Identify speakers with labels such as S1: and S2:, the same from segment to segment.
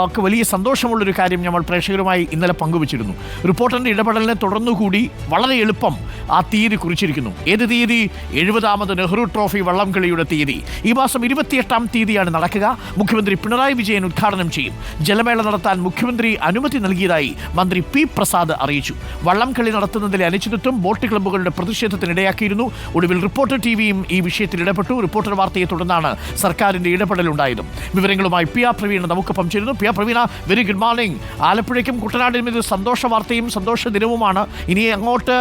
S1: ഒക്കെ വലിയ സന്തോഷമുള്ളൊരു കാര്യം നമ്മൾ പ്രേക്ഷകരുമായി ഇന്നലെ പങ്കുവച്ചിരുന്നു. റിപ്പോർട്ടറിൻ്റെ ഇടപെടലിനെ തുടർന്നുകൂടി വളരെ എളുപ്പം ആ തീയതി കുറിച്ചിരിക്കുന്നു. ഏത് തീയതി? 70ാമത് നെഹ്റു ട്രോഫി വള്ളംകളിയുടെ തീയതി. ഈ മാസം 28-ാം തീയതിയാണ് നടക്കുക. മുഖ്യമന്ത്രി പിണറായി വിജയൻ ഉദ്ഘാടനം ചെയ്യും. ജലമേള നടത്താൻ മുഖ്യമന്ത്രി അനുമതി നൽകിയതായി മന്ത്രി പി പ്രസാദ് അറിയിച്ചു. വള്ളംകളി നടത്തുന്നതിലെ അനിശ്ചിതത്വം ബോട്ട് ക്ലബ്ബുകളുടെ പ്രതിഷേധത്തിനിടയാക്കിയിരുന്നു. ഒടുവിൽ റിപ്പോർട്ടർ ടിവിയും ഈ വിഷയത്തിൽ ഇടപെട്ടു. റിപ്പോർട്ടർ വാർത്തയെ തുടർന്നാണ് സർക്കാരിൻ്റെ ഇടപെടലുണ്ടായതും. വിവരങ്ങളുമായി പി ആർ പ്രവീണ നമുക്കൊപ്പം ചേരുന്നു. Praveena, very good morning. ആലപ്പുഴയ്ക്കും കുട്ടനാടിനും ഇത് സന്തോഷ വാർത്തയും സന്തോഷ ദിനവുമാണ്. ഇനി അങ്ങോട്ട്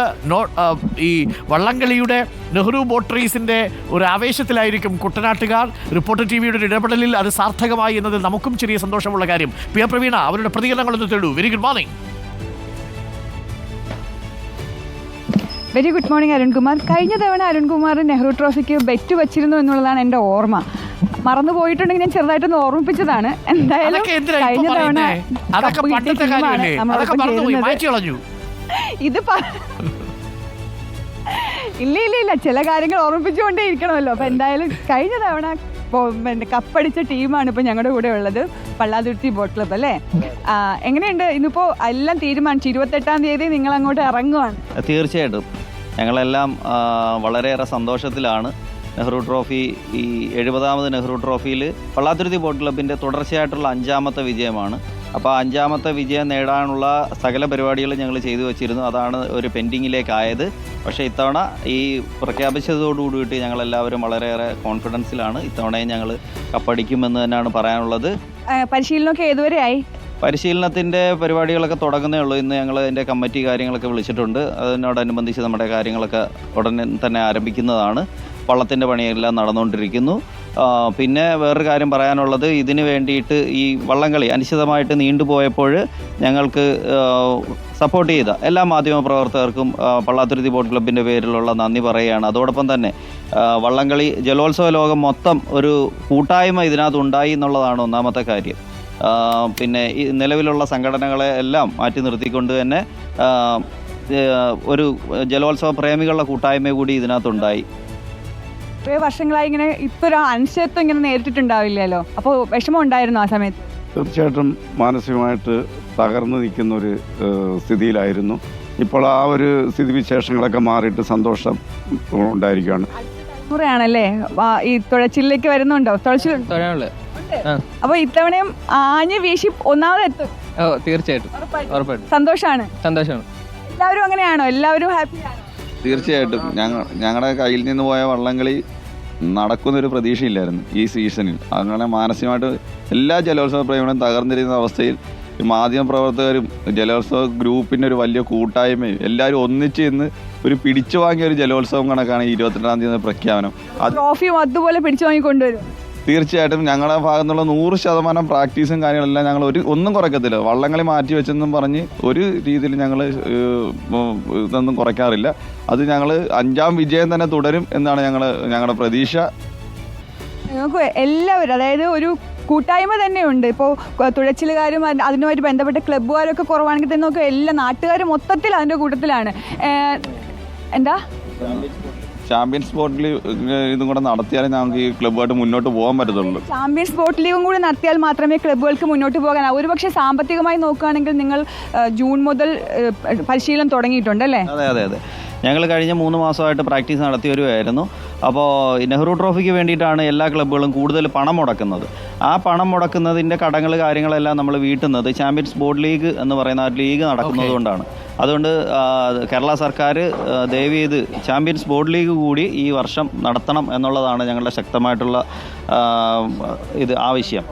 S1: ഈ വള്ളംകളിയുടെ നെഹ്റു ബോട്ട് റേസിന്റെ ഒരു ആവേശത്തിലായിരിക്കും കുട്ടനാട്ടുകാർ. റിപ്പോർട്ടർ ടിവിയുടെ ഇടപെടലിൽ അത് സാർത്ഥകമായി എന്നതിൽ നമുക്കും ചെറിയ സന്തോഷമുള്ള കാര്യം. പി ആർ പ്രവീണ, അവരുടെ പ്രതികരണങ്ങളൊന്ന് തേടൂ. Very good morning.
S2: Very good morning Arunkumar. കഴിഞ്ഞ തവണ അരുൺകുമാർ നെഹ്റു ട്രോഫിക്ക് ബെറ്റ് വച്ചിരുന്നു എന്നുള്ളതാണ് എൻ്റെ ഓർമ്മ. മറന്നു പോയിട്ടുണ്ടെങ്കിൽ ഞാൻ ചെറുതായിട്ടൊന്ന് ഓർമ്മിപ്പിച്ചതാണ്. എന്തായാലും കഴിഞ്ഞ തവണ ഇത് ഇല്ല ചില കാര്യങ്ങൾ ഓർമ്മിപ്പിച്ചുകൊണ്ടേ ഇരിക്കണമല്ലോ. അപ്പൊ എന്തായാലും കഴിഞ്ഞ തവണ കപ്പടിച്ച ടീമാണ് ഇപ്പൊ ഞങ്ങളുടെ കൂടെ ഉള്ളത്, പള്ളാതുരുത്തി ബോട്ട് ക്ലബ്ബ് അല്ലേ? എങ്ങനെയുണ്ട്? ഇന്നിപ്പോ എല്ലാം തീരുമാനിച്ചു, 28-ാം തീയതി നിങ്ങൾ അങ്ങോട്ട് ഇറങ്ങുവാണ്.
S3: തീർച്ചയായിട്ടും ഞങ്ങളെല്ലാം വളരെയേറെ സന്തോഷത്തിലാണ്. നെഹ്റു ട്രോഫി, ഈ 70ാമത് നെഹ്റു ട്രോഫിയിൽ പള്ളാത്തുരുത്തി ബോട്ട് ക്ലബിൻ്റെ തുടർച്ചയായിട്ടുള്ള 5ാമത്തെ വിജയമാണ്. അപ്പോൾ 5ാമത്തെ വിജയം നേടാനുള്ള സകല പരിപാടികളും ഞങ്ങൾ ചെയ്തു വച്ചിരുന്നു. അതാണ് ഒരു പെൻഡിങ്ങിലേക്കായത്. പക്ഷേ ഇത്തവണ ഈ പ്രഖ്യാപിച്ചതോടുകൂടിയിട്ട് ഞങ്ങളെല്ലാവരും വളരെയേറെ കോൺഫിഡൻസിലാണ്. ഇത്തവണയും ഞങ്ങൾ കപ്പടിക്കുമെന്ന് തന്നെയാണ് പറയാനുള്ളത്.
S2: പരിശീലനമൊക്കെ ഏതുവരെയായി?
S3: പരിശീലനത്തിൻ്റെ പരിപാടികളൊക്കെ തുടങ്ങുന്നേ ഉള്ളൂ. ഇന്ന് ഞങ്ങൾ അതിൻ്റെ കമ്മിറ്റി കാര്യങ്ങളൊക്കെ വിളിച്ചിട്ടുണ്ട്. അതിനോടനുബന്ധിച്ച് നമ്മുടെ കാര്യങ്ങളൊക്കെ ഉടനെ തന്നെ ആരംഭിക്കുന്നതാണ്. വള്ളത്തിൻ്റെ പണിയെല്ലാം നടന്നുകൊണ്ടിരിക്കുന്നു. പിന്നെ വേറൊരു കാര്യം പറയാനുള്ളത്, ഇതിന് വേണ്ടിയിട്ട് ഈ വള്ളംകളി അനിശ്ചിതമായിട്ട് നീണ്ടുപോയപ്പോൾ ഞങ്ങൾക്ക് സപ്പോർട്ട് ചെയ്ത എല്ലാ മാധ്യമപ്രവർത്തകർക്കും പള്ളാത്തുരുത്തി ബോട്ട് ക്ലബിൻ്റെ പേരിലുള്ള നന്ദി പറയുകയാണ്. അതോടൊപ്പം തന്നെ വള്ളംകളി ജലോത്സവ ലോകം മൊത്തം ഒരു കൂട്ടായ്മ ഇതിനകത്ത് ഉണ്ടായി എന്നുള്ളതാണ് ഒന്നാമത്തെ കാര്യം. പിന്നെ ഈ നിലവിലുള്ള സംഘടനകളെ എല്ലാം മാറ്റി നിർത്തിക്കൊണ്ട് തന്നെ ഒരു ജലോത്സവ പ്രേമികളുടെ കൂട്ടായ്മ കൂടി ഇതിനകത്തുണ്ടായി.
S2: കുറേ വർഷങ്ങളായി ഇങ്ങനെ ഇപ്പോൾ ഒരു അനിശ്ചിതത്വം ഇങ്ങനെ നേരിട്ടിട്ടുണ്ടാവില്ലല്ലോ. അപ്പോൾ വിഷമം ഉണ്ടായിരുന്നു ആ സമയത്ത്?
S4: തീർച്ചയായിട്ടും മാനസികമായിട്ട് തകർന്നു നിൽക്കുന്ന ഒരു സ്ഥിതിയിലായിരുന്നു. ഇപ്പോൾ ആ ഒരു സ്ഥിതിവിശേഷങ്ങളൊക്കെ മാറിയിട്ട് സന്തോഷം ഉണ്ടായിരിക്കുകയാണ്.
S2: മുറയാണല്ലേ ഈ തുഴച്ചിലേക്ക് വരുന്നുണ്ടോ? തുഴച്ചിലുണ്ട്. അപ്പോൾ ഇത്തവണയും ആഞ്ഞ് വീശി ഒന്നാമതെത്തും.
S5: തീർച്ചയായിട്ടും
S2: സന്തോഷമാണ്. എല്ലാവരും അങ്ങനെയാണോ? എല്ലാവരും ഹാപ്പിയാണോ?
S6: തീർച്ചയായിട്ടും. ഞങ്ങളുടെ കയ്യിൽ നിന്ന് പോയ വള്ളംകളി നടക്കുന്നൊരു പ്രതീക്ഷയില്ലായിരുന്നു ഈ സീസണിൽ. അങ്ങനെ മാനസികമായിട്ട് എല്ലാ ജലോത്സവ പ്രേമികളും തകർന്നിരുന്ന അവസ്ഥയിൽ മാധ്യമപ്രവർത്തകരും ജലോത്സവ ഗ്രൂപ്പിൻ്റെ ഒരു വലിയ കൂട്ടായ്മയും എല്ലാവരും ഒന്നിച്ച് നിന്ന് ഒരു പിടിച്ചു വാങ്ങിയ ഒരു ജലോത്സവം കണക്കാണ് 22-ാം തീയതി പ്രഖ്യാപനം.
S2: ട്രോഫിയും അതുപോലെ പിടിച്ചു വാങ്ങിക്കൊണ്ടുവരും.
S6: തീർച്ചയായിട്ടും ഞങ്ങളുടെ ഭാഗത്തുനിന്നുള്ള 100% പ്രാക്ടീസും കാര്യങ്ങളെല്ലാം ഞങ്ങൾ ഒന്നും കുറയ്ക്കത്തില്ല. വള്ളംകളി മാറ്റി വെച്ചെന്നും പറഞ്ഞ് ഒരു രീതിയിൽ ഞങ്ങൾ ഇതൊന്നും കുറയ്ക്കാറില്ല. അത് ഞങ്ങൾ 5ാം വിജയം തന്നെ തുടരും എന്നാണ് ഞങ്ങളുടെ പ്രതീക്ഷ.
S2: ഞങ്ങൾക്ക് എല്ലാവരും, അതായത് ഒരു കൂട്ടായ്മ തന്നെയുണ്ട്. ഇപ്പോൾ തുഴച്ചിലുകാരും അതിനുമായിട്ട് ബന്ധപ്പെട്ട ക്ലബ്ബുകാരൊക്കെ കുറവാണെങ്കിൽ തന്നെ നോക്കുക, എല്ലാ നാട്ടുകാരും മൊത്തത്തിൽ അതിൻ്റെ കൂട്ടത്തിലാണ്. എന്താ
S6: ചാമ്പ്യൻസ് ബോട്ട് ലീഗ് ഇതും കൂടെ നടത്തിയാലേ ഞങ്ങൾക്ക് ഈ ക്ലബ്ബുമായിട്ട് മുന്നോട്ട് പോകാൻ പറ്റത്തുള്ളൂ.
S2: ചാമ്പ്യൻസ് ബോട്ട് ലീഗും കൂടി നടത്തിയാൽ മാത്രമേ ക്ലബ്ബുകൾക്ക് മുന്നോട്ട് പോകാൻ. ഒരുപക്ഷെ സാമ്പത്തികമായി നോക്കുകയാണെങ്കിൽ നിങ്ങൾ ജൂൺ മുതൽ പരിശീലനം തുടങ്ങിയിട്ടുണ്ടല്ലേ?
S3: അതെ. ഞങ്ങൾ കഴിഞ്ഞ 3 മാസമായിട്ട് പ്രാക്ടീസ് നടത്തി വരുമായിരുന്നു. അപ്പോൾ നെഹ്റു ട്രോഫിക്ക് വേണ്ടിയിട്ടാണ് എല്ലാ ക്ലബ്ബുകളും കൂടുതൽ പണം മുടക്കുന്നത്. ആ പണം മുടക്കുന്നതിൻ്റെ കടങ്ങൾ കാര്യങ്ങളെല്ലാം നമ്മൾ വീട്ടുന്നത് ചാമ്പ്യൻസ് ബോട്ട് ലീഗ് എന്ന് പറയുന്ന ആ ലീഗ് നടക്കുന്നത് കൊണ്ടാണ്. അതുകൊണ്ട് കേരള സർക്കാർ ദയവ് ചെയ്ത് ചാമ്പ്യൻസ് ബോട്ട് ലീഗ് കൂടി ഈ വർഷം നടത്തണം എന്നുള്ളതാണ് ഞങ്ങളുടെ ശക്തമായിട്ടുള്ള ആവശ്യം.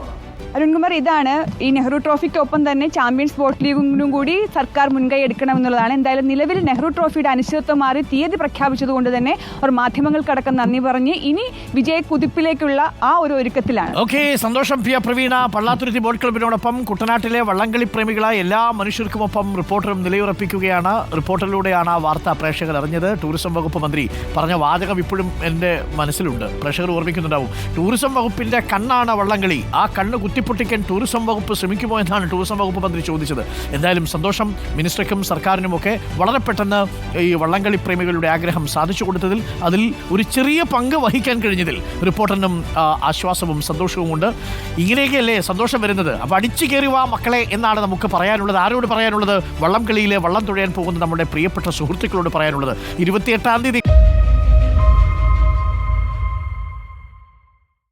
S2: അരുൺകുമാർ, ഇതാണ് ഈ നെഹ്റു ട്രോഫിക്കൊപ്പം തന്നെ ചാമ്പ്യൻസ് ബോട്ട് ലീഗിനും കൂടി സർക്കാർ മുൻകൈ എടുക്കണമെന്നുള്ളതാണ്. എന്തായാലും നിലവിൽ നെഹ്റു ട്രോഫിയുടെ അനിശ്ചിതത്വം മാറി തീയതി പ്രഖ്യാപിച്ചതുകൊണ്ട് തന്നെ അവർ മാധ്യമങ്ങൾക്കടക്കം നന്ദി പറഞ്ഞ് ഇനി വിജയ കുതിപ്പിലേക്കുള്ള ആ ഒരു ഒരുക്കത്തിലാണ്.
S1: ഓക്കെ, സന്തോഷം. P R Praveena. Pallathuruthy boat ക്ലബിനോടൊപ്പം കുട്ടനാട്ടിലെ വള്ളംകളി പ്രേമികളായ എല്ലാ മനുഷ്യർക്കുമൊപ്പം റിപ്പോർട്ടറും നിലയുറപ്പിക്കുകയാണ്. റിപ്പോർട്ടറിലൂടെയാണ് ആ വാർത്ത പ്രേക്ഷകർ അറിഞ്ഞത്. ടൂറിസം വകുപ്പ് മന്ത്രി പറഞ്ഞ വാചകം ഇപ്പോഴും എൻ്റെ മനസ്സിലുണ്ട്. പ്രേക്ഷകർ ഓർമ്മിക്കുന്നുണ്ടാവും. ടൂറിസം വകുപ്പിൻ്റെ കണ്ണാണ് വള്ളംകളി. ആ കണ്ണ് കുത്തി വെട്ടിപ്പൊട്ടിക്കാൻ ടൂറിസം വകുപ്പ് ശ്രമിക്കുമോ എന്നാണ് ടൂറിസം വകുപ്പ് മന്ത്രി ചോദിച്ചത്. എന്തായാലും സന്തോഷം മിനിസ്റ്റർക്കും സർക്കാരിനുമൊക്കെ വളരെ പെട്ടെന്ന് ഈ വള്ളംകളി പ്രേമികളുടെ ആഗ്രഹം സാധിച്ചു കൊടുത്തതിൽ, അതിൽ ഒരു ചെറിയ പങ്ക് വഹിക്കാൻ കഴിഞ്ഞതിൽ റിപ്പോർട്ടറിനും ആശ്വാസവും സന്തോഷവും ഉണ്ട്. ഇങ്ങനെയൊക്കെയല്ലേ സന്തോഷം വരുന്നത്. അപ്പോൾ അടിച്ചു കയറി വാ മക്കളെ എന്നാണ് നമുക്ക് പറയാനുള്ളത്. ആരോട് പറയാനുള്ളത്? വള്ളം കളിയിലെ വള്ളം തുഴയാൻ പോകുന്ന നമ്മുടെ പ്രിയപ്പെട്ട സുഹൃത്തുക്കളോട് പറയാനുള്ളത്. 28-ാം തീയതി